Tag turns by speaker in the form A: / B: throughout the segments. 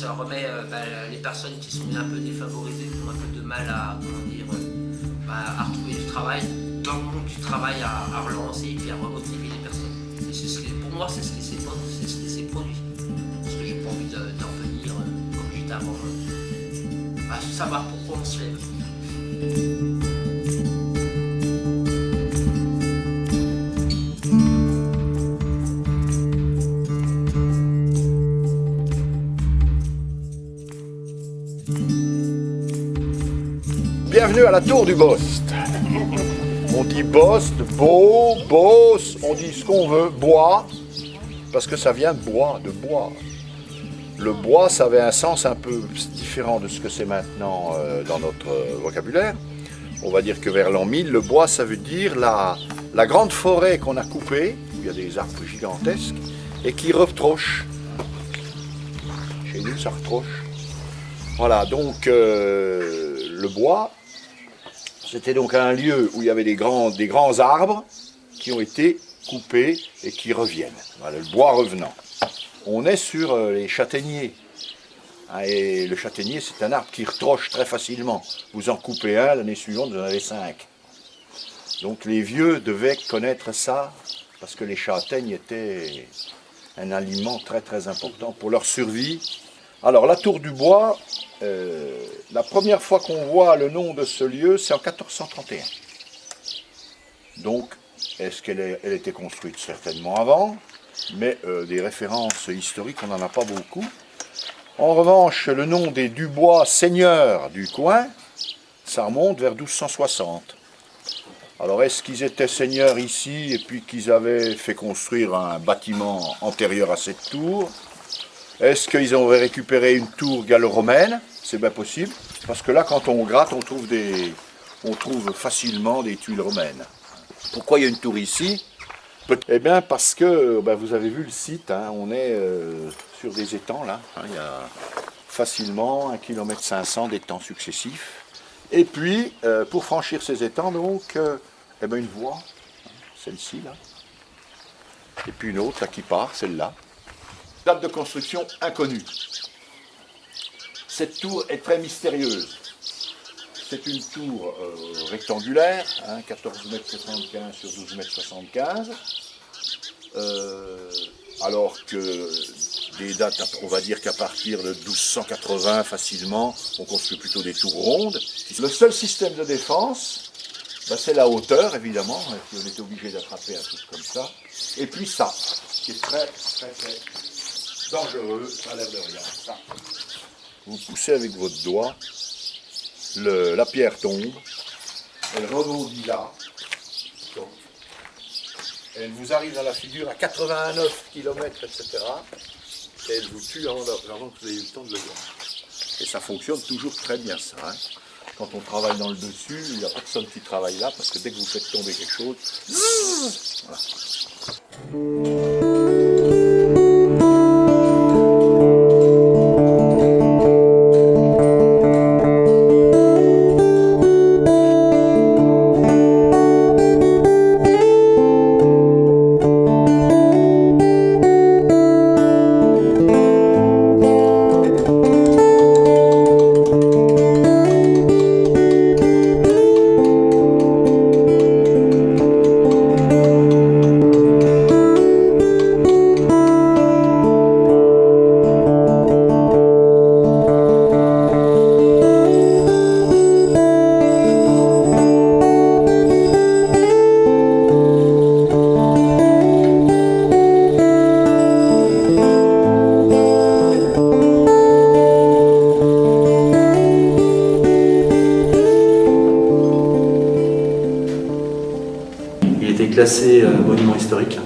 A: ça remet les personnes qui sont un peu défavorisées, qui ont un peu de mal à, à retrouver du travail, dans le monde du travail, à relancer et puis à remotiver les personnes. Et pour moi, c'est ce qui s'est produit. Parce que j'ai pas envie d'en venir, comme j'étais avant, à savoir pourquoi on se lève.
B: Bienvenue à la Tour du Bost. On dit Bost, beau, boss, on dit ce qu'on veut, bois, parce que ça vient de bois, de bois. Le bois, ça avait un sens un peu différent de ce que c'est maintenant dans notre vocabulaire. On va dire que vers l'an 1000, le bois, ça veut dire la grande forêt qu'on a coupée, où il y a des arbres gigantesques, et qui retroche. Chez nous, ça retroche. Voilà, donc le bois, c'était donc un lieu où il y avait des grands arbres qui ont été coupés et qui reviennent. Voilà, le bois revenant. On est sur les châtaigniers. Et le châtaignier, c'est un arbre qui retroche très facilement. Vous en coupez un, l'année suivante, vous en avez 5. Donc les vieux devaient connaître ça, parce que les châtaignes étaient un aliment très très important pour leur survie. Alors la Tour du Bois, la première fois qu'on voit le nom de ce lieu, c'est en 1431. Donc, est-ce qu'elle était construite? Certainement avant, mais des références historiques, on n'en a pas beaucoup. En revanche, le nom des Dubois seigneurs du coin, ça remonte vers 1260. Alors, est-ce qu'ils étaient seigneurs ici et puis qu'ils avaient fait construire un bâtiment antérieur à cette tour? Est-ce qu'ils ont récupéré une tour gallo-romaine? C'est bien possible, parce que là, quand on gratte, on trouve facilement des tuiles romaines. Pourquoi il y a une tour ici? Eh bien, parce que vous avez vu le site, hein, on est sur des étangs, là. Hein, il y a facilement 1,5 km d'étangs successifs. Et puis, pour franchir ces étangs, donc, une voie, hein, celle-ci, là. Et puis une autre, là, qui part, celle-là. Date de construction inconnue. Cette tour est très mystérieuse. C'est une tour rectangulaire, hein, 14,75 m sur 12,75 m. Alors que des dates, on va dire qu'à partir de 1280 facilement, on construit plutôt des tours rondes. Le seul système de défense, c'est la hauteur évidemment, si on est obligé d'attraper un truc comme ça. Et puis ça, qui est très très très dangereux, ça a l'air de rien. Ça. Vous poussez avec votre doigt, la pierre tombe, elle rebondit là, donc, elle vous arrive dans la figure à 89 km, etc. Et elle vous tue avant que vous ayez eu le temps de le voir. Et ça fonctionne toujours très bien ça. Hein. Quand on travaille dans le dessus, il n'y a personne qui travaille là, parce que dès que vous faites tomber quelque chose, voilà.
C: Classé monument historique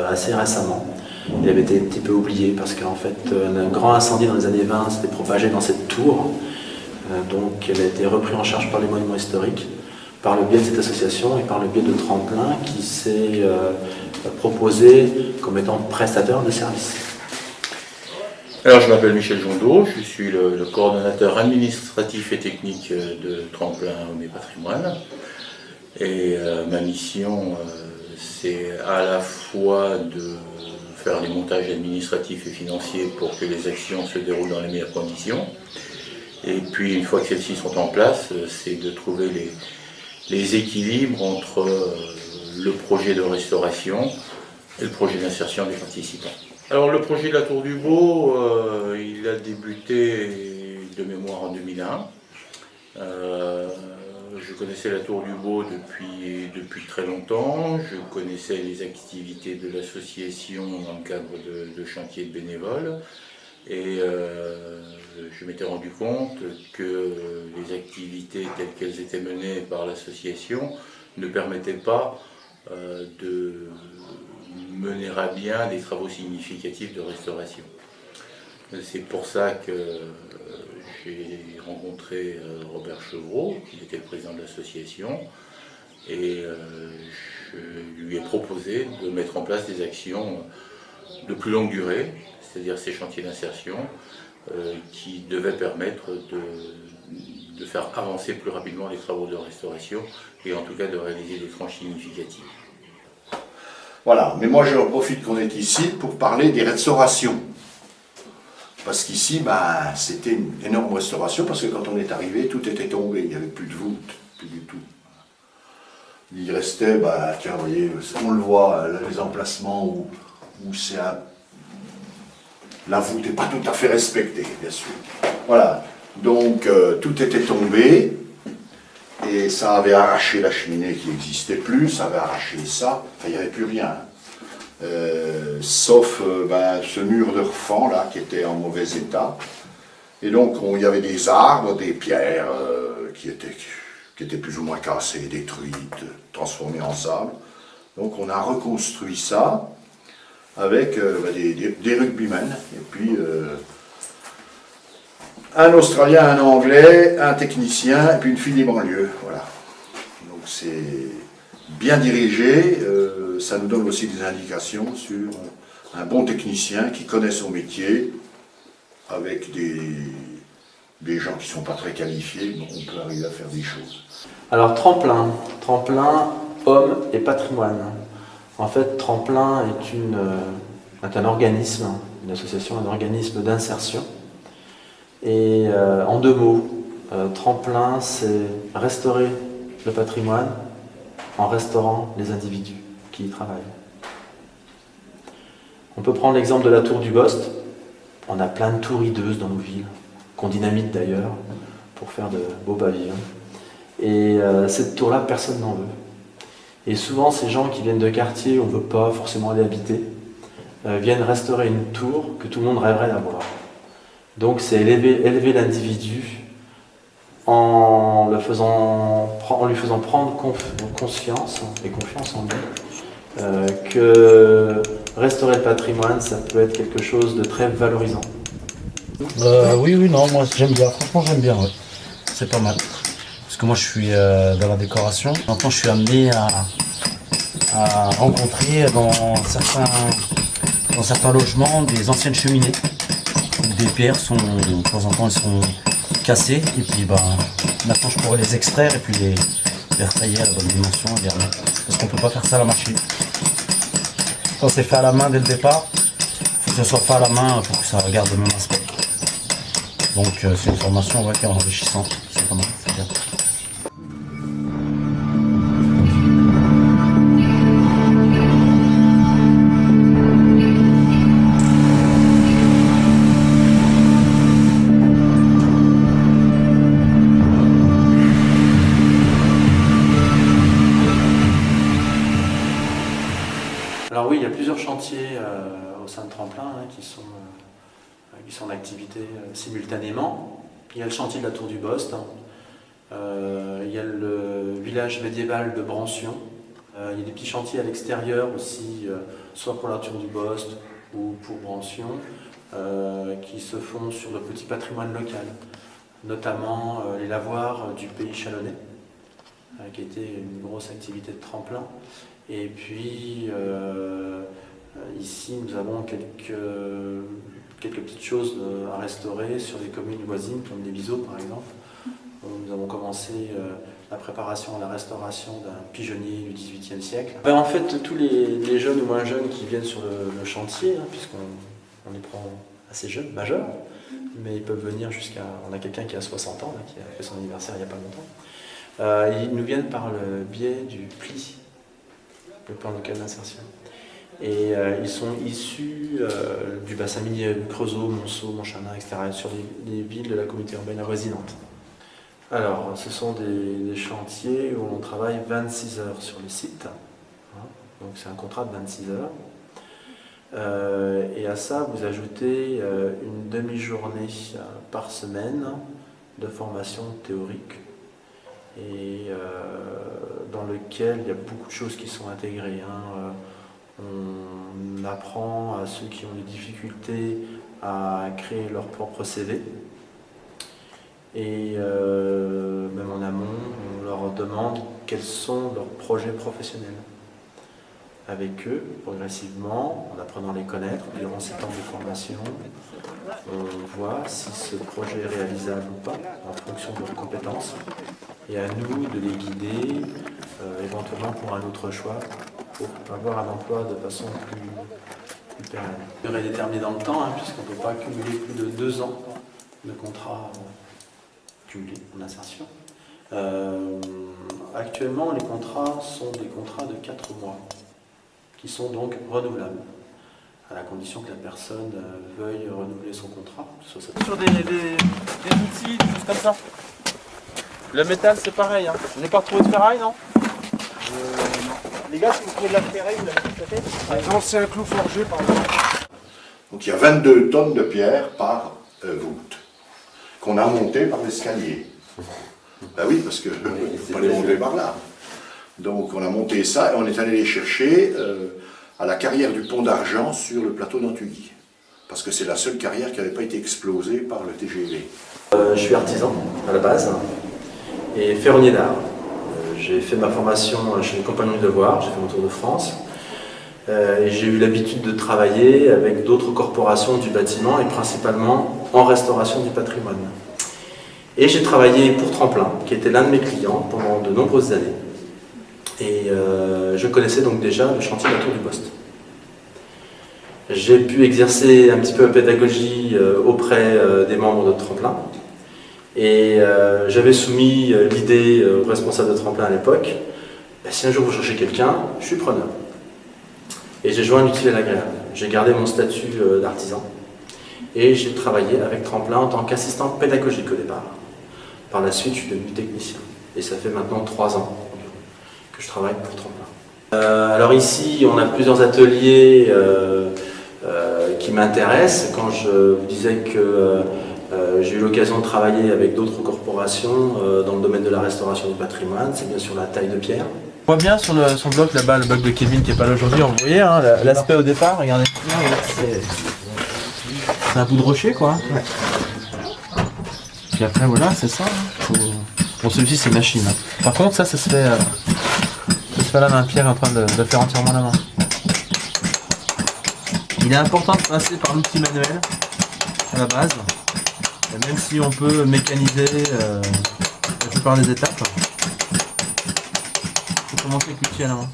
C: assez récemment. Il avait été un petit peu oublié parce qu'en fait un grand incendie dans les années 20 s'était propagé dans cette tour, donc elle a été reprise en charge par les monuments historiques par le biais de cette association et par le biais de Tremplin qui s'est proposé comme étant prestataire de services.
D: Alors je m'appelle Michel Jondeau, je suis le coordonnateur administratif et technique de Tremplin Homme et Patrimoine. Et ma mission, c'est à la fois de faire les montages administratifs et financiers pour que les actions se déroulent dans les meilleures conditions. Et puis une fois que celles-ci sont en place, c'est de trouver les équilibres entre le projet de restauration et le projet d'insertion des participants. Alors le projet de la Tour du Beau, il a débuté de mémoire en 2001. Je connaissais la Tour du Beau depuis très longtemps. Je connaissais les activités de l'association dans le cadre de chantiers de bénévoles. Et je m'étais rendu compte que les activités telles qu'elles étaient menées par l'association ne permettaient pas de mener à bien des travaux significatifs de restauration. C'est pour ça que j'ai rencontré Robert Chevreau, qui était le président de l'association, et je lui ai proposé de mettre en place des actions de plus longue durée, c'est-à-dire ces chantiers d'insertion, qui devaient permettre de faire avancer plus rapidement les travaux de restauration et en tout cas de réaliser des tranches significatives.
B: Voilà, mais moi je profite qu'on est ici pour parler des restaurations. Parce qu'ici, c'était une énorme restauration, parce que quand on est arrivé, tout était tombé, il n'y avait plus de voûte, plus du tout. Il restait, tiens, vous voyez, on le voit, les emplacements où c'est la voûte n'est pas tout à fait respectée, bien sûr. Voilà, donc tout était tombé, et ça avait arraché la cheminée qui n'existait plus, ça avait arraché ça, enfin il n'y avait plus rien. Sauf ce mur de refend là qui était en mauvais état. Et donc il y avait des arbres, des pierres qui étaient plus ou moins cassées, détruites, transformées en sable. Donc on a reconstruit ça avec des rugbymen, et puis un Australien, un Anglais, un technicien, et puis une fille des banlieues. Voilà. Donc c'est bien dirigé, ça nous donne aussi des indications sur un bon technicien qui connaît son métier, avec des gens qui ne sont pas très qualifiés, donc on peut arriver à faire des choses.
C: Alors Tremplin, hommes et patrimoine. En fait, Tremplin est un organisme, une association, un organisme d'insertion. Et en deux mots, Tremplin, c'est restaurer le patrimoine en restaurant les individus qui y travaillent. On peut prendre l'exemple de la tour du Bost. On a plein de tours hideuses dans nos villes, qu'on dynamite d'ailleurs, pour faire de beaux pavillons. Et cette tour-là, personne n'en veut. Et souvent, ces gens qui viennent de quartiers où on ne veut pas forcément aller habiter, viennent restaurer une tour que tout le monde rêverait d'avoir. Donc c'est élever l'individu en lui faisant prendre conscience et confiance en lui, que restaurer le patrimoine, ça peut être quelque chose de très valorisant.
E: Oui, non, moi j'aime bien, franchement j'aime bien, ouais. C'est pas mal. Parce que moi je suis dans la décoration. Maintenant je suis amené à rencontrer dans certains logements des anciennes cheminées. Des pierres sont, de temps en temps, elles sont cassées. Et puis maintenant je pourrais les extraire et puis les retailler à la bonne dimension et les remettre. Parce qu'on ne peut pas faire ça à la machine. Quand c'est fait à la main dès le départ, il faut que ce soit fait à la main pour que ça garde le même aspect. Donc c'est une formation qui est enrichissante. C'est pas mal, c'est bien.
C: Alors oui, il y a plusieurs chantiers au sein de Tremplin qui sont en activité simultanément. Il y a le chantier de la Tour du Bost, il y a le village médiéval de Brancion, il y a des petits chantiers à l'extérieur aussi, soit pour la Tour du Bost ou pour Brancion, qui se font sur le petit patrimoine local, notamment les lavoirs du pays chalonnais, qui était une grosse activité de Tremplin. Et puis ici nous avons quelques petites choses à restaurer sur des communes voisines comme les Biseaux par exemple. Nous avons commencé la préparation à la restauration d'un pigeonnier du XVIIIe siècle. Ben, en fait, tous les jeunes ou moins jeunes qui viennent sur le chantier, hein, puisqu'on les prend assez jeunes, majeurs, mais ils peuvent venir jusqu'à... On a quelqu'un qui a 60 ans, là, qui a fait son anniversaire il n'y a pas longtemps. Ils nous viennent par le biais du PLI, le plan local d'insertion. Et ils sont issus du bassin minier Creusot, Monceau, Montchanin, etc., sur les villes de la communauté urbaine résidente. Alors, ce sont des chantiers où on travaille 26 heures sur le site. Hein, donc c'est un contrat de 26 heures. Et à ça, vous ajoutez une demi-journée par semaine de formation théorique et dans lequel il y a beaucoup de choses qui sont intégrées. Hein. On apprend à ceux qui ont des difficultés à créer leur propre CV. Et même en amont, on leur demande quels sont leurs projets professionnels. Avec eux, progressivement, en apprenant à les connaître, durant ces temps de formation, on voit si ce projet est réalisable ou pas, en fonction de leurs compétences. Et à nous de les guider, éventuellement pour un autre choix, pour avoir un emploi de façon plus pérenne. La durée est déterminée dans le temps, hein, puisqu'on ne peut pas cumuler plus de 2 ans de contrat cumulé en insertion. Actuellement, les contrats sont des contrats de 4 mois, qui sont donc renouvelables, à la condition que la personne veuille renouveler son contrat.
F: Sur des outils, des choses comme ça. Le métal, c'est pareil. Hein. Vous n'avez pas retrouvé de ferraille, non?
G: Les gars, si vous trouvez de la ferraille, vous l'avez peut-être. Non, c'est un clou forgé, par exemple.
B: Donc il y a 22 tonnes de pierre par voûte, qu'on a monté par l'escalier. Ben oui, parce que ne peut pas les monter par là. Donc on a monté ça et on est allé les chercher à la carrière du Pont d'Argent sur le plateau d'Antugui. Parce que c'est la seule carrière qui n'avait pas été explosée par le TGV.
C: Je suis artisan à la base et ferronnier d'art. J'ai fait ma formation chez les Compagnons du Devoir, j'ai fait mon tour de France. Et j'ai eu l'habitude de travailler avec d'autres corporations du bâtiment et principalement en restauration du patrimoine. Et j'ai travaillé pour Tremplin, qui était l'un de mes clients pendant de nombreuses années. Et je connaissais donc déjà le chantier de la Tour du Bost. J'ai pu exercer un petit peu la pédagogie auprès des membres de Tremplin. Et j'avais soumis l'idée au responsable de Tremplin à l'époque. Si un jour vous cherchez quelqu'un, je suis preneur. Et j'ai joint l'utile à l'agréable. J'ai gardé mon statut d'artisan. Et j'ai travaillé avec Tremplin en tant qu'assistant pédagogique au départ. Par la suite, je suis devenu technicien. Et ça fait maintenant 3 ans que je travaille pour Tremplin. Alors ici, on a plusieurs ateliers qui m'intéressent. Quand je vous disais que j'ai eu l'occasion de travailler avec d'autres corporations dans le domaine de la restauration du patrimoine, c'est bien sûr la taille de pierre.
F: On voit bien sur le bloc là-bas, le bloc de Kevin qui n'est pas là aujourd'hui, on voyait hein, l'aspect au départ, regardez. C'est un bout de rocher quoi. Ouais. Puis après voilà, c'est ça. Bon celui-ci c'est machine. Hein. Par contre ça se fait à la main, Pierre est en train de faire entièrement la main. Il est important de passer par l'outil manuel à la base. Et même si on peut mécaniser la plupart des étapes. Commencer avec l'outil à la main.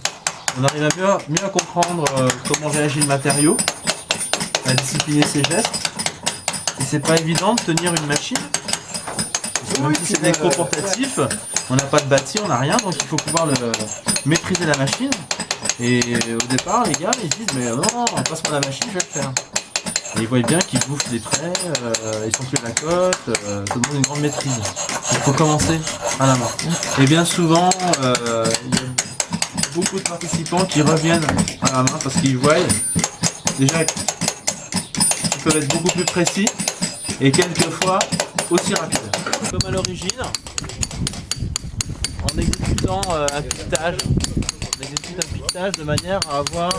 F: On arrive à mieux à comprendre comment réagit le matériau, à discipliner ses gestes. Et c'est pas évident de tenir une machine. Même si c'est électro-portatif, on n'a pas de bâti, on n'a rien, donc il faut pouvoir maîtriser la machine. Et au départ, les gars, ils se disent mais non, passe-moi la machine, je vais le faire. Et ils voient bien qu'ils bouffent des traits, ils sont plus à la cote, ça demande une grande maîtrise. Il faut commencer à la main. Et bien souvent, il y a beaucoup de participants qui reviennent à la main parce qu'ils voient déjà qu'ils peuvent être beaucoup plus précis et quelquefois aussi rapides. Comme à l'origine, en exécutant un piquetage, on exécute un piquetage de manière à avoir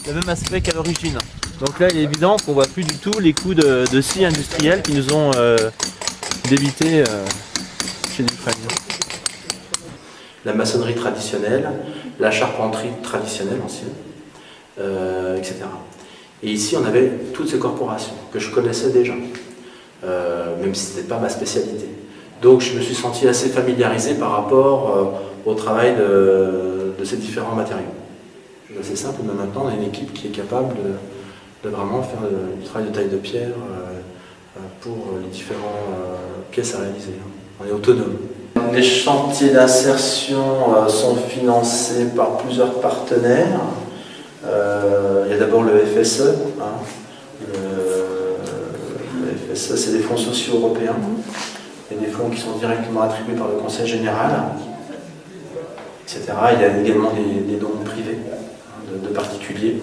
F: le même aspect qu'à l'origine. Donc là, il est évident qu'on ne voit plus du tout les coups de scie industriels qui nous ont débité chez Dufresne.
C: La maçonnerie traditionnelle, la charpenterie traditionnelle ancienne, etc. Et ici, on avait toutes ces corporations que je connaissais déjà, même si ce n'était pas ma spécialité. Donc je me suis senti assez familiarisé par rapport au travail de ces différents matériaux. C'est assez simple, mais maintenant on a une équipe qui est capable de vraiment faire du travail de taille de pierre pour les différentes pièces à réaliser. On est autonome. Les chantiers d'insertion sont financés par plusieurs partenaires. Il y a d'abord le FSE. Le FSE, c'est des fonds sociaux européens. Il y a des fonds qui sont directement attribués par le Conseil général, etc. Il y a également des dons privés de particuliers.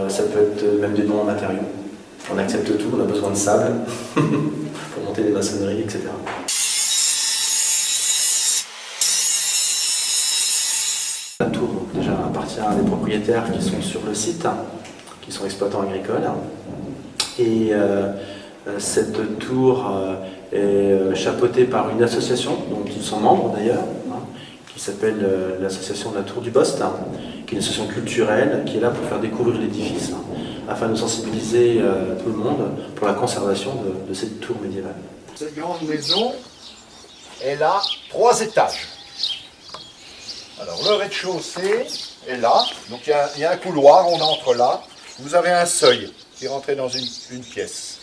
C: Ça peut être même des dons en matériaux. On accepte tout, on a besoin de sable pour monter des maçonneries, etc. La tour donc, déjà appartient à des propriétaires qui sont sur le site, qui sont exploitants agricoles. Et cette tour est chapeautée par une association dont ils sont membres d'ailleurs, qui s'appelle l'association de la Tour du Bost, qui est une association culturelle qui est là pour faire découvrir l'édifice, afin de sensibiliser tout le monde pour la conservation de cette tour médiévale.
B: Cette grande maison, elle a 3 étages. Alors le rez-de-chaussée est là, donc il y a un couloir, on entre là. Vous avez un seuil qui rentre dans une pièce.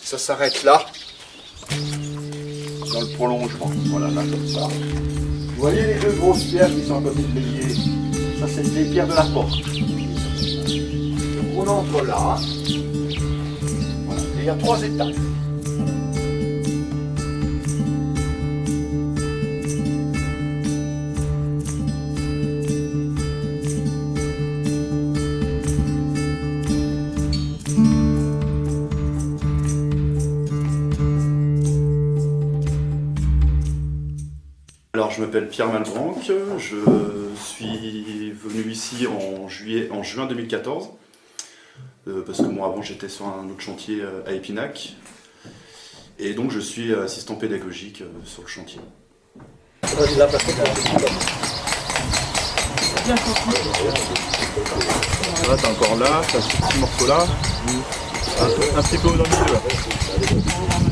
B: Ça s'arrête là, dans le prolongement. Voilà, là comme ça. Vous voyez les 2 grosses pierres qui sont à côté de l'évier? Ça, c'est les pierres de la porte. Donc on entre là. Voilà. Et il y a 3 étages.
H: Alors, je m'appelle Pierre Malbranc, je suis venu ici en juin 2014, parce que moi avant j'étais sur un autre chantier à Épinac, et donc je suis assistant pédagogique sur le chantier.
F: Là, t'es encore là, t'as ce petit morceau là, un petit peu dans le milieu.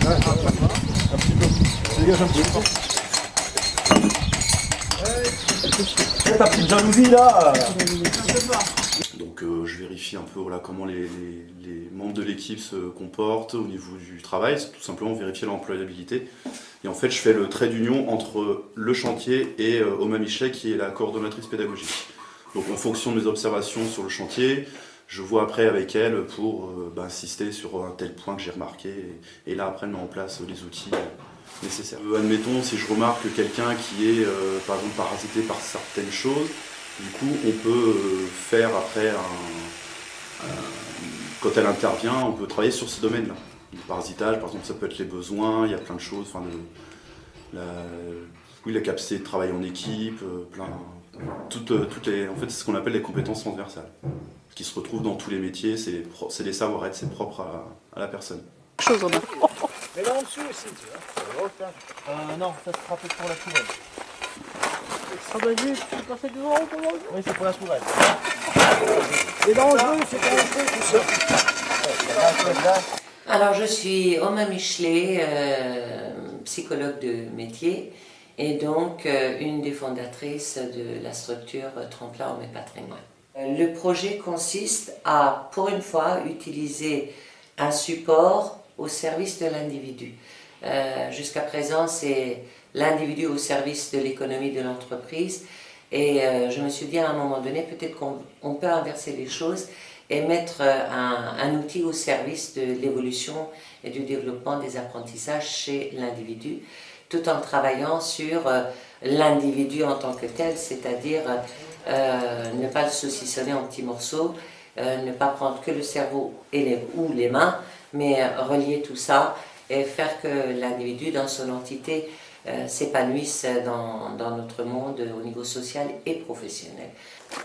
F: Un petit peu, dégage un petit peu. Ta petite jalousie là.
H: Donc je vérifie un peu voilà, comment les membres de l'équipe se comportent au niveau du travail, c'est tout simplement vérifier l'employabilité. Et en fait je fais le trait d'union entre le chantier et Oma Michet qui est la coordonnatrice pédagogique. Donc en fonction de mes observations sur le chantier, je vois après avec elle pour insister sur un tel point que j'ai remarqué et là après elle met en place les outils nécessaires. Admettons, si je remarque quelqu'un qui est par exemple parasité par certaines choses, du coup on peut faire après, quand elle intervient, on peut travailler sur ce domaine-là. Le parasitage, par exemple, ça peut être les besoins, il y a plein de choses, enfin, la capacité de travail en équipe, toutes les, en fait c'est ce qu'on appelle les compétences transversales, qui se retrouvent dans tous les métiers, c'est des savoir-être, c'est propre à la personne.
B: Mais là en dessous aussi, tu vois.
F: Non, ça sera peut-être pour la tourelle.
G: Ah bah juste, tu passes devant, comment?
F: Oui, c'est pour la tourelle.
G: C'est dangereux, c'est dangereux tout ça.
I: Alors je suis Oma Michelet, psychologue de métier et donc une des fondatrices de la structure Tremplin Homme et Patrimoine. Le projet consiste à, pour une fois, utiliser un support au service de l'individu. Jusqu'à présent, c'est l'individu au service de l'économie de l'entreprise. Et je me suis dit à un moment donné, peut-être qu'on peut inverser les choses et mettre un outil au service de l'évolution et du développement des apprentissages chez l'individu, tout en travaillant sur l'individu en tant que tel, c'est-à-dire ne pas le saucissonner en petits morceaux, ne pas prendre que le cerveau ou les mains, mais relier tout ça et faire que l'individu dans son entité s'épanouisse dans notre monde au niveau social et professionnel.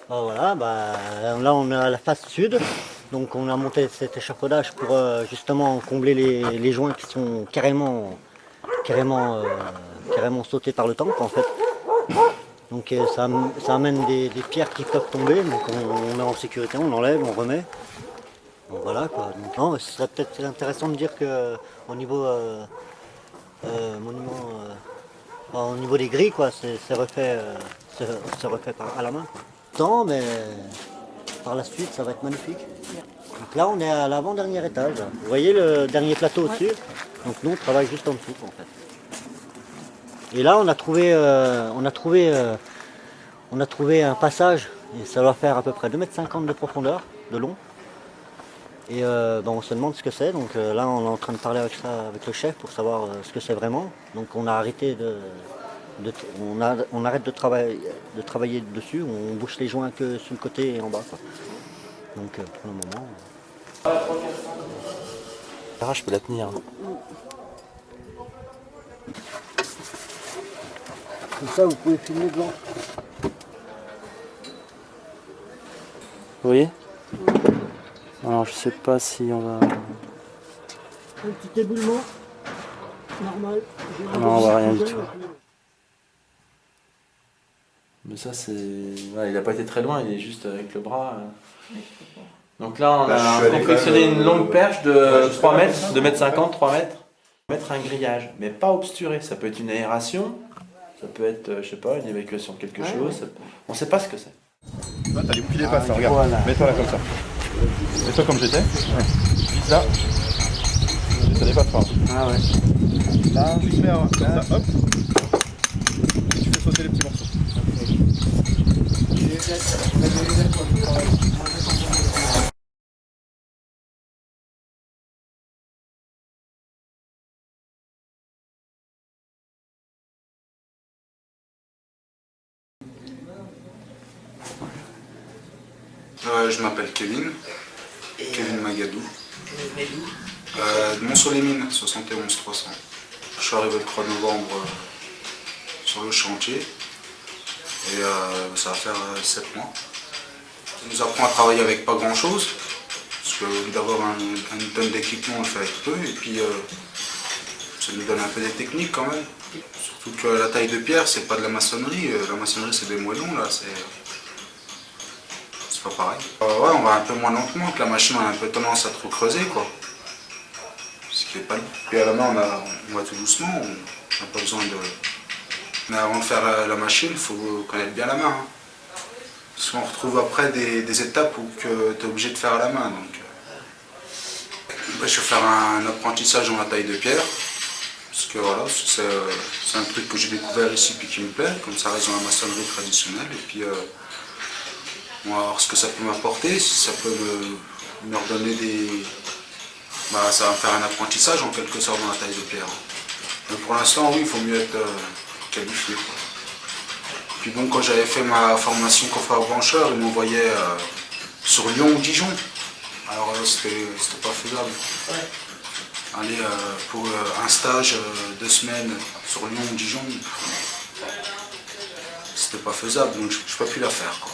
J: Voilà, là on est à la face sud, donc on a monté cet échafaudage pour justement combler les joints qui sont carrément sautés par le temps en fait. Donc ça amène des pierres qui peuvent tomber, donc on est en sécurité, on enlève, on remet. Donc voilà quoi. Donc, non, c'est peut-être intéressant de dire qu'au niveau monument au niveau des grilles, quoi, c'est refait, à la main. Quoi. Temps, mais par la suite, ça va être magnifique. Donc là, on est à l'avant-dernier étage. Vous voyez le dernier plateau au-dessus? Donc nous, on travaille juste en dessous, en fait. Et là, on a trouvé un passage, et ça doit faire à peu près 2,50 m de profondeur, de long. Et on se demande ce que c'est, donc là on est en train de parler avec le chef pour savoir ce que c'est vraiment. Donc on a arrêté on arrête de travailler dessus, on bouche les joints que sur le côté et en bas. Quoi. Donc pour le moment.
E: Ah, je peux la tenir.
J: Comme ça vous pouvez filmer devant.
E: Vous voyez? Alors je sais pas si on va...
J: Un petit éboulement, normal.
E: Non, on voit rien du tout. Mais ça c'est... Ouais, il a pas été très loin, il est juste avec le bras. Donc là on a confectionné une longue perche de 3 mètres, 2,50 m, 3 mètres. Mettre un grillage, mais pas obsturé. Ça peut être une aération, ça peut être, je sais pas, une évacuation de quelque chose. On sait pas ce que c'est.
B: Là, t'as pris les passes, regarde. Voilà. Mets-toi là comme ça. Mets-toi comme j'étais. Vite là. Ça dépasse pas.
E: Ah ouais.
B: Là, tu fais comme ça, hop. Et tu fais sauter les petits morceaux.
K: Je m'appelle Kevin Magadou. De Mont-sur-les-Mines, 71 300. Je suis arrivé le 3 novembre sur le chantier et ça va faire 7 mois. Ça nous apprend à travailler avec pas grand chose, parce que d'avoir une tonne d'équipement on le fait avec peu et puis ça nous donne un peu des techniques quand même. Surtout que la taille de pierre c'est pas de la maçonnerie c'est des moellons là. C'est pas pareil. Ouais, on va un peu moins lentement, que la machine a un peu tendance à trop creuser quoi. Ce qui est pas. Puis à la main on va tout doucement, on n'a pas besoin de. Mais avant de faire la machine, il faut connaître bien la main. Hein. Parce qu'on retrouve après des étapes où tu es obligé de faire à la main. Donc. Après, je vais faire un apprentissage dans la taille de pierre. Parce que voilà, c'est un truc que j'ai découvert ici et qui me plaît, comme ça reste dans la maçonnerie traditionnelle. Et puis on va voir ce que ça peut m'apporter, si ça peut me redonner des... Bah, ça va me faire un apprentissage en quelque sorte dans la taille de pierre. Mais pour l'instant, oui, il faut mieux être qualifié. Quoi. Puis bon, quand j'avais fait ma formation coffreur-brancheur, ils m'envoyaient sur Lyon ou Dijon. Alors c'était pas faisable. Ouais. Aller pour un stage 2 semaines sur Lyon ou Dijon, c'était pas faisable, donc je n'ai pas pu la faire. Quoi.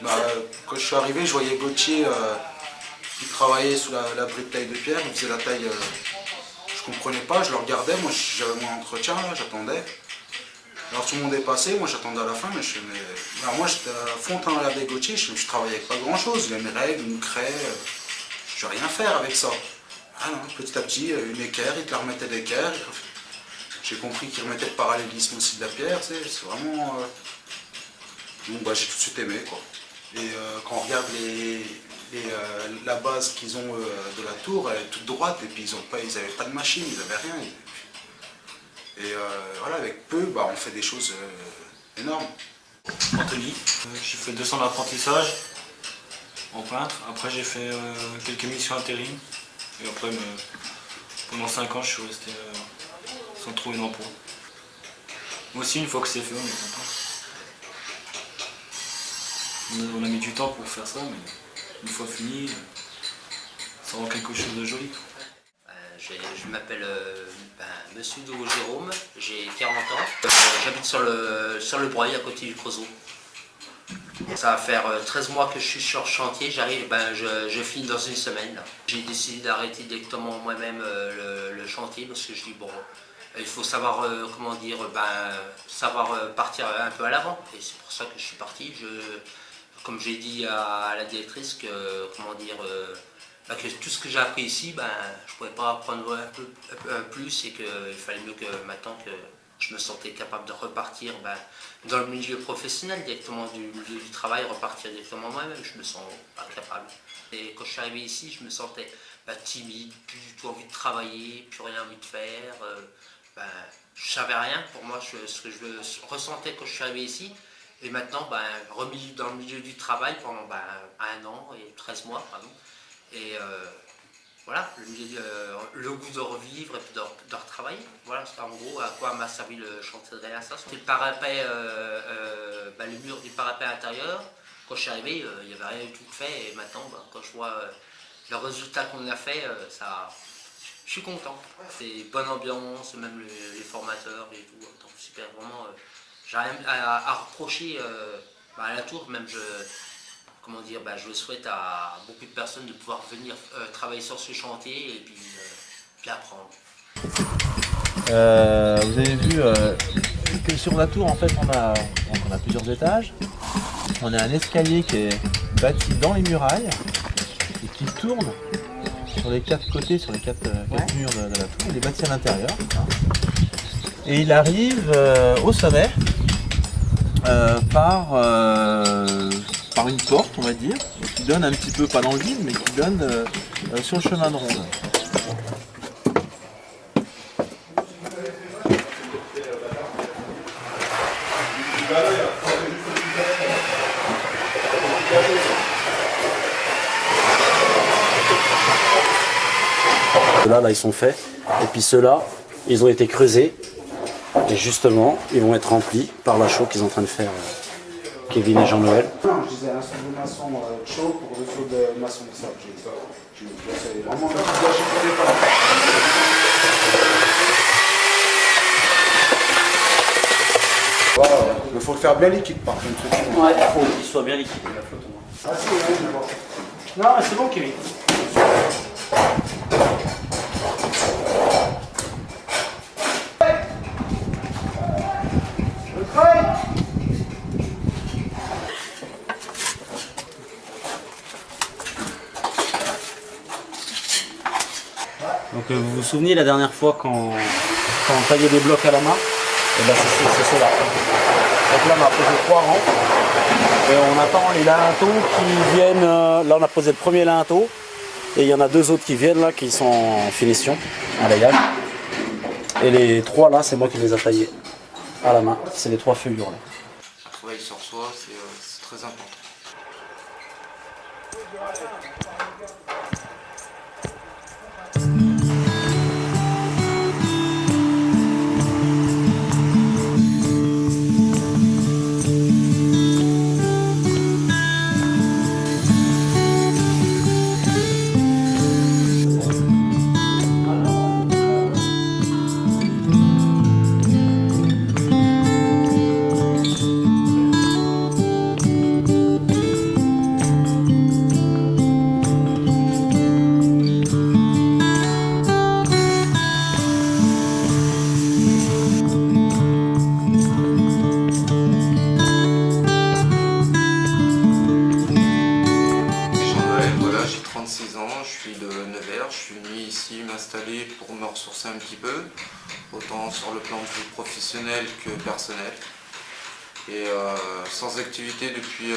K: Bah, quand je suis arrivé, je voyais Gauthier qui travaillait sous l'abri de taille de pierre, il faisait la taille, je comprenais pas, je le regardais, moi j'avais mon entretien, là, j'attendais. Alors tout le monde est passé, moi j'attendais à la fin, mais alors, moi j'étais à fond en train de regarder Gauthier, je travaillais avec pas grand chose, il avait mes règles, une craie, je ne vais rien faire avec ça. Ah non, petit à petit, une équerre, il te la remettait d'équerre. J'ai compris qu'il remettait le parallélisme aussi de la pierre, c'est vraiment... Donc bah, j'ai tout de suite aimé quoi. Et quand on regarde la base qu'ils ont de la tour, elle est toute droite et puis ils n'avaient pas de machine, ils n'avaient rien. Et voilà, avec peu, bah, on fait des choses énormes.
L: Anthony, j'ai fait 2 ans d'apprentissage en peintre. Après j'ai fait quelques missions intérim. Et après pendant 5 ans je suis resté sans trouver d'emploi. Moi aussi une fois que c'est fait on est content. On a mis du temps pour faire ça, mais une fois fini, ça rend quelque chose de joli.
A: Je m'appelle Monsieur Douveau Jérôme, j'ai 40 ans. J'habite sur le Broye, à côté du Creusot. Ça va faire 13 mois que je suis sur le chantier, j'arrive, je finis dans une semaine. J'ai décidé d'arrêter directement moi-même le chantier parce que je dis bon, il faut savoir savoir partir un peu à l'avant. Et c'est pour ça que je suis parti. Comme j'ai dit à la directrice que que tout ce que j'ai appris ici, je ne pouvais pas apprendre un peu plus et qu'il fallait mieux que maintenant que je me sentais capable de repartir dans le milieu professionnel directement du milieu du travail, repartir directement moi-même, je me sens pas capable. Et quand je suis arrivé ici, je me sentais timide, plus du tout envie de travailler, plus rien envie de faire. Je savais rien pour moi, ce que je ressentais quand je suis arrivé ici. Et maintenant, remis dans le milieu du travail pendant 1 an et 13 mois, pardon. Et voilà, le goût de revivre et puis de retravailler. Voilà, c'est en gros à quoi m'a servi le chantier de réinstallation. Le parapet, le mur du parapet intérieur, quand je suis arrivé, il n'y avait rien du tout de fait. Et maintenant, quand je vois le résultat qu'on a fait, je suis content. C'est bonne ambiance, même les formateurs et tout. Donc, super, vraiment, j'ai rien à reprocher à la tour, même je souhaite à beaucoup de personnes de pouvoir venir travailler sur ce chantier et puis apprendre.
F: Vous avez vu que sur la tour, en fait, on a plusieurs étages. On a un escalier qui est bâti dans les murailles et qui tourne sur les 4 côtés, sur les 4 murs de la tour. Il est bâti à l'intérieur. Et il arrive au sommet par une porte, on va dire, qui donne un petit peu, pas dans le vide, mais qui donne sur le chemin de ronde.
E: Là, ils sont faits. Et puis ceux-là, ils ont été creusés. Et justement, ils vont être remplis par la chaux qu'ils sont en train de faire Kevin et Jean-Noël.
K: Non, je disais un saut de maçon chaud pour le saut de maçon de sable. C'est vraiment le petit je pas. Il faut le faire bien liquide par contre.
E: Ouais, il faut qu'il soit bien liquide la flotte.
K: Ah si, oui, je vois.
E: Non, mais c'est bon, Kevin. Donc vous vous souvenez la dernière fois quand on taillait des blocs à la main, et c'est cela. Donc là on a posé 3 rangs et on attend les linteaux qui viennent. Là on a posé le premier linteau et il y en a 2 autres qui viennent là qui sont en finition, en layage. Et les 3 là c'est moi qui les ai taillés à la main, c'est les 3 feuillures là.
L: Le travail sur soi c'est très important. Pour me ressourcer un petit peu, autant sur le plan de vue professionnel que personnel. Et sans activité depuis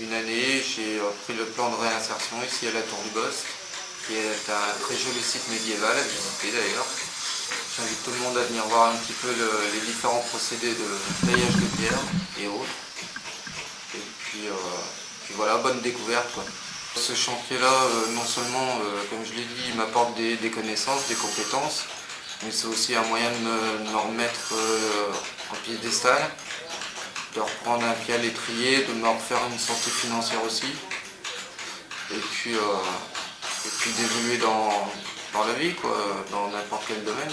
L: une année, j'ai pris le plan de réinsertion ici à la Tour du Bost, qui est un très joli site médiéval à visiter d'ailleurs. J'invite tout le monde à venir voir un petit peu les différents procédés de taillage de pierre et autres. Et puis voilà, bonne découverte quoi. Ce chantier-là, non seulement, comme je l'ai dit, il m'apporte des connaissances, des compétences, mais c'est aussi un moyen de me remettre en piédestal, de reprendre un pied à l'étrier, de me refaire une santé financière aussi, et puis d'évoluer dans la vie, quoi, dans n'importe quel domaine.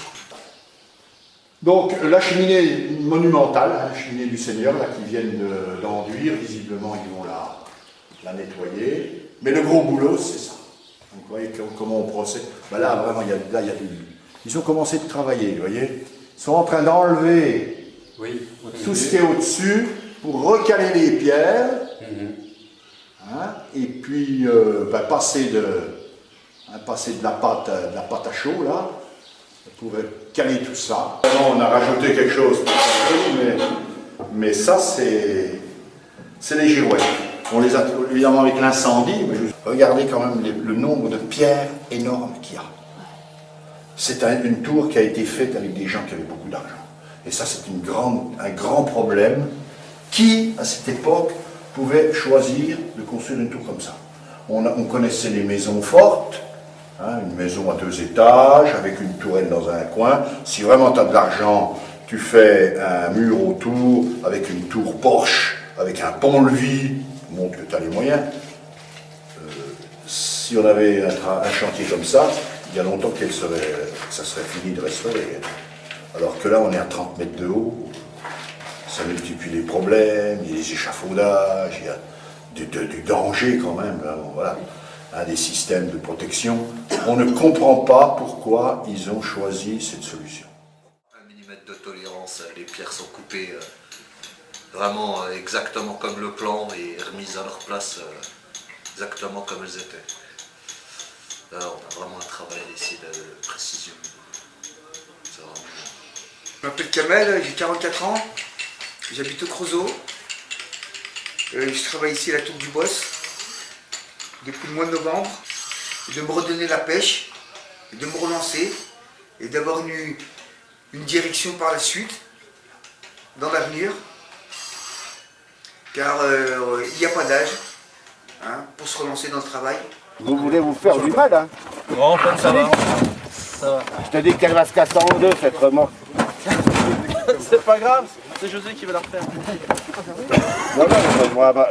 B: Donc la cheminée monumentale, la cheminée du Seigneur, là, qui viennent d'enduire, visiblement ils vont la nettoyer. Mais le gros boulot, c'est ça. Donc, vous voyez comment on procède. Là, vraiment, ils ont commencé de travailler, vous voyez. Ils sont en train d'enlever tout ce qui est au-dessus pour recaler les pierres. Et puis passer passer de la pâte à chaud là, on pouvait caler tout ça. On a rajouté quelque chose, mais ça c'est les girouettes. On les a évidemment avec l'incendie, mais regardez quand même le nombre de pierres énormes qu'il y a. C'est une tour qui a été faite avec des gens qui avaient beaucoup d'argent. Et ça c'est un grand problème. Qui, à cette époque, pouvait choisir de construire une tour comme ça? On connaissait les maisons fortes, hein, une maison à 2 étages, avec une tourelle dans un coin. Si vraiment tu as de l'argent, tu fais un mur autour, avec une tour porche, avec un pont-levis, montre que tu as les moyens. Si on avait un chantier comme ça, il y a longtemps que ça serait fini de restaurer. Alors que là, on est à 30 mètres de haut. Ça multiplie les problèmes, il y a des échafaudages, il y a du danger quand même, hein, voilà, des systèmes de protection. On ne comprend pas pourquoi ils ont choisi cette solution.
M: 1 mm de tolérance, les pierres sont coupées vraiment exactement comme le plan et remises à leur place exactement comme elles étaient. Là, on a vraiment un travail d'essayer de précision.
N: Je m'appelle Kamel, j'ai 44 ans. J'habite au Creusot. Je travaille ici à la Tour du Boss depuis le mois de novembre. Et de me redonner la pêche, et de me relancer, et d'avoir une direction par la suite, dans l'avenir. Car il n'y a pas d'âge hein, pour se relancer dans le travail.
G: Vous voulez vous faire du mal, hein?
F: Non, en fait, ça va. Ça va.
G: Je te dis qu'elle va se casser en deux, cette remorque.
F: C'est pas grave, c'est José qui va la refaire.
G: Non,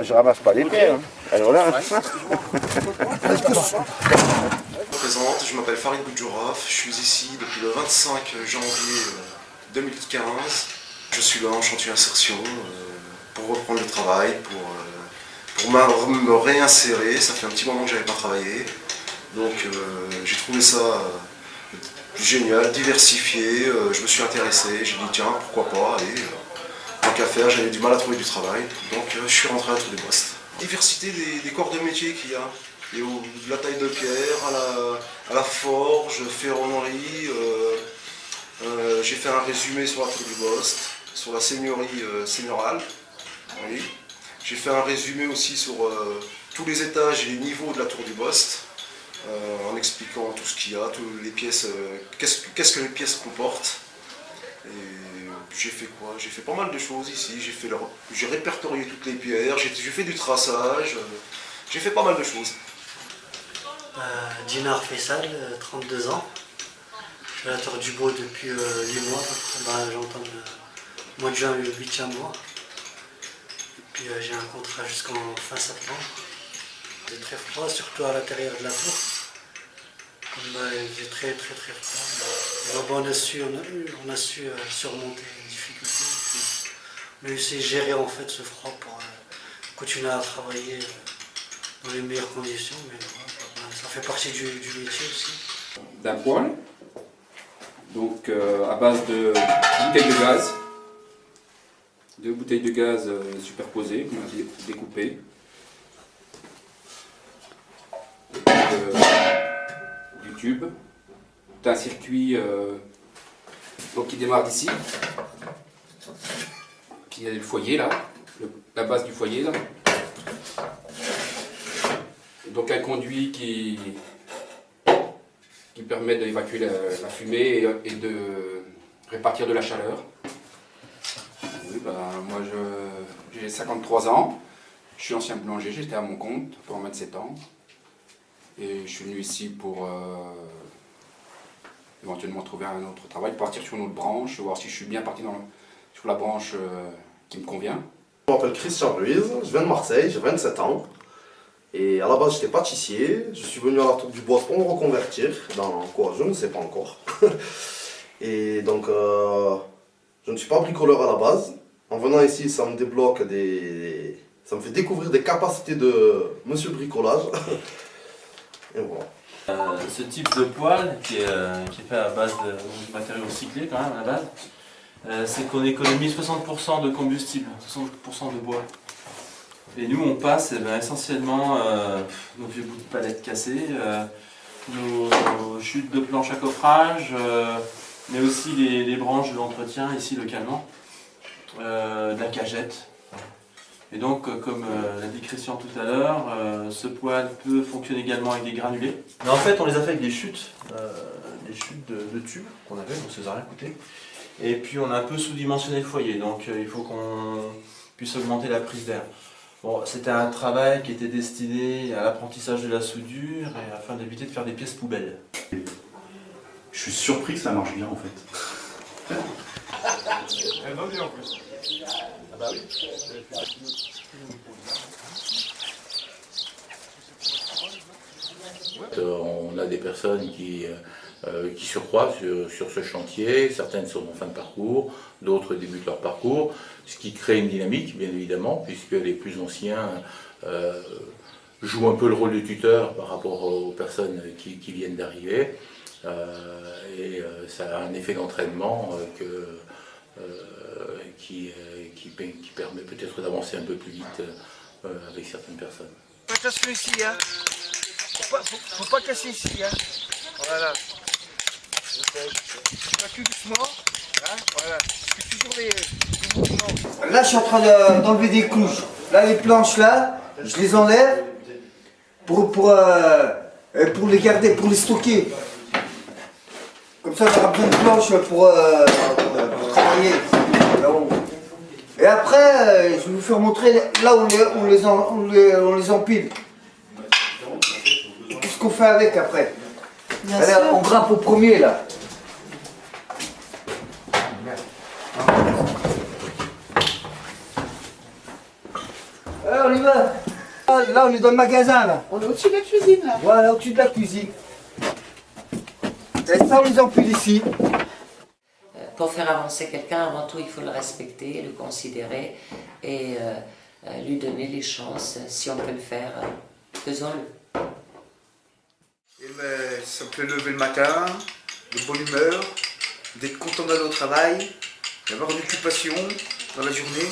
G: je ramasse pas les pierres. Hein. Alors là,
O: Je me présente, je m'appelle Farid Boudjouraf, je suis ici depuis le 25 janvier 2015. Je suis là en chantier insertion pour reprendre le travail, pour me réinsérer. Ça fait un petit moment que je n'avais pas travaillé, donc j'ai trouvé ça génial, diversifié. Je me suis intéressé, j'ai dit tiens pourquoi pas, allez, tant qu'à faire, j'avais du mal à trouver du travail, donc je suis rentré à la Tour du Bost. Diversité des corps de métier qu'il y a. Il y a de la taille de pierre, à la forge, ferronnerie. J'ai fait un résumé sur la Tour du Bost, sur la seigneurie seigneurale. Oui. J'ai fait un résumé aussi sur tous les étages et les niveaux de la Tour du Bost, en expliquant tout ce qu'il y a, toutes les pièces, qu'est-ce que les pièces comportent. Et j'ai fait quoi? J'ai fait pas mal de choses ici. J'ai répertorié toutes les pierres, j'ai fait du traçage, j'ai fait pas mal de choses.
P: Dinar Faisal, 32 ans. Je suis à la Tour du Beau depuis 8 mois. J'entends le mois de juin, le 8e mois. Et puis j'ai un contrat jusqu'en fin septembre. C'est très froid, surtout à l'intérieur de la tour. Il est très froid. On a su surmonter les difficultés. On a essayé de gérer en fait ce froid pour continuer à travailler dans les meilleures conditions. Mais ça fait partie du métier aussi.
Q: D'un poêle, donc à base de bouteilles de gaz. 2 bouteilles de gaz superposées, qu'on a découpées. Du tube. C'est un circuit donc qui démarre d'ici. Puis il y a le foyer là, la base du foyer là. Et donc un conduit qui permet d'évacuer la fumée et de répartir de la chaleur. Oui, moi j'ai 53 ans, je suis ancien boulanger, j'étais à mon compte pendant 27 ans. Et je suis venu ici pour éventuellement trouver un autre travail, partir sur une autre branche, voir si je suis bien parti sur la branche qui me convient.
R: Je m'appelle Christian Ruiz, je viens de Marseille, j'ai 27 ans. Et à la base, j'étais pâtissier. Je suis venu à la Tour du Bois pour me reconvertir dans quoi, je ne sais pas encore. Et donc, je ne suis pas bricoleur à la base. En venant ici, ça me débloque ça me fait découvrir des capacités de monsieur bricolage. Et voilà.
F: Ce type de poêle qui est fait à base de matériaux recyclés quand même à la base, c'est qu'on économise 60% de combustible, 60% de bois. Et nous on passe essentiellement nos vieux bouts de palettes cassés, tous nos chutes de planches à coffrage, mais aussi les branches de l'entretien, ici localement, de la cagette. Et donc, comme l'a dit Christian tout à l'heure, ce poêle peut fonctionner également avec des granulés. Mais en fait, on les a fait avec des chutes de tubes qu'on avait, donc ça nous a rien coûté. Et puis, on a un peu sous-dimensionné le foyer, donc il faut qu'on puisse augmenter la prise d'air. Bon, c'était un travail qui était destiné à l'apprentissage de la soudure et afin d'éviter de faire des pièces poubelles.
H: Je suis surpris que ça marche bien en fait.
D: On a des personnes qui se croisent sur ce chantier, certaines sont en fin de parcours, d'autres débutent leur parcours, ce qui crée une dynamique bien évidemment, puisque les plus anciens jouent un peu le rôle de tuteur par rapport aux personnes qui viennent d'arriver, et ça a un effet d'entraînement qui permet peut-être d'avancer un peu plus vite avec certaines personnes.
N: Pas casser ici, hein. Faut pas casser ici, hein. Voilà. Tu vas tout doucement, hein. Voilà. C'est toujours les mouvements. Là, je suis en train d'enlever des couches. Là, les planches là, je les enlève pour les garder, pour les stocker. Comme ça, on aura besoin de planches pour travailler. Et après, je vais vous faire montrer là où on les empile. Qu'est-ce qu'on fait avec après? Là, on grimpe au premier là. Alors, on y va. Là, on est dans le magasin là. On est au-dessus de la cuisine là. Voilà, au-dessus de la cuisine. Et ça, on les empile ici.
I: Pour faire avancer quelqu'un, avant tout, il faut le respecter, le considérer et lui donner les chances. Si on peut le faire, faisons-le.
N: Ça me fait lever le matin, de bonne humeur, d'être content d'aller au travail, d'avoir une occupation dans la journée.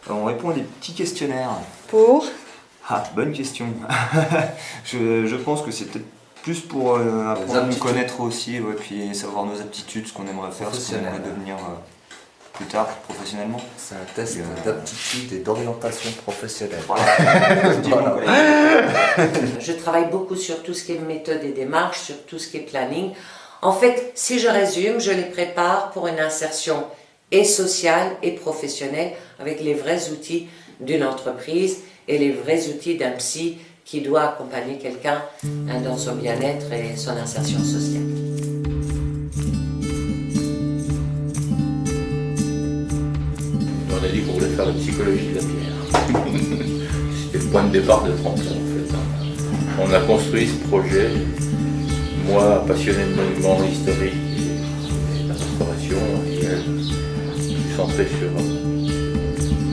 S: Alors on répond à des petits questionnaires.
T: Pour?
S: Ah, bonne question. je pense que c'est peut-être plus pour apprendre à nous connaître aussi, ouais, puis savoir nos aptitudes, ce qu'on aimerait faire, ce qu'on aimerait devenir plus tard professionnellement.
M: C'est un test d'aptitude et d'orientation professionnelle.
S: Voilà.
I: Je travaille beaucoup sur tout ce qui est méthode et démarche, sur tout ce qui est planning. En fait, si je résume, je les prépare pour une insertion et sociale et professionnelle avec les vrais outils d'une entreprise et les vrais outils d'un psy qui doit accompagner quelqu'un dans son bien-être et son insertion sociale.
D: On a dit qu'on voulait faire la psychologie de la pierre. C'était le point de départ de Tremplin en fait. On a construit ce projet, moi passionné de monuments historiques et de la restauration, et elle centré sur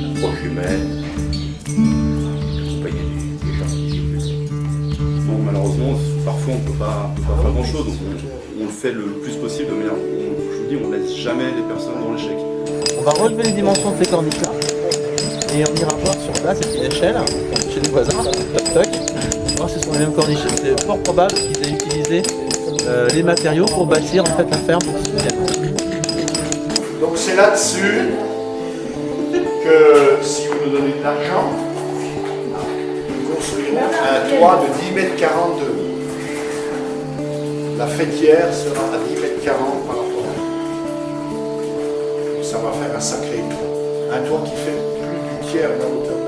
D: l'approche humaine, accompagner des gens.
H: Bon, malheureusement, parfois on ne peut pas faire grand chose, donc on le fait le plus possible de manière. Je vous dis, on ne laisse jamais les personnes dans l'échec.
F: On va relever les dimensions de ces corniches-là et on ira voir sur place, c'est une échelle chez les voisins, toc toc, voir si ce sont les mêmes corniches. C'est fort probable qu'ils aient utilisé les matériaux pour bâtir en fait la ferme.
B: Donc c'est là-dessus que si vous nous donnez de l'argent, nous construirons un toit de 10 mètres 40 de haut. La fêtière sera à 10 mètres 40 par rapport à ça va faire un sacré toit. Un toit qui fait plus du tiers de la hauteur.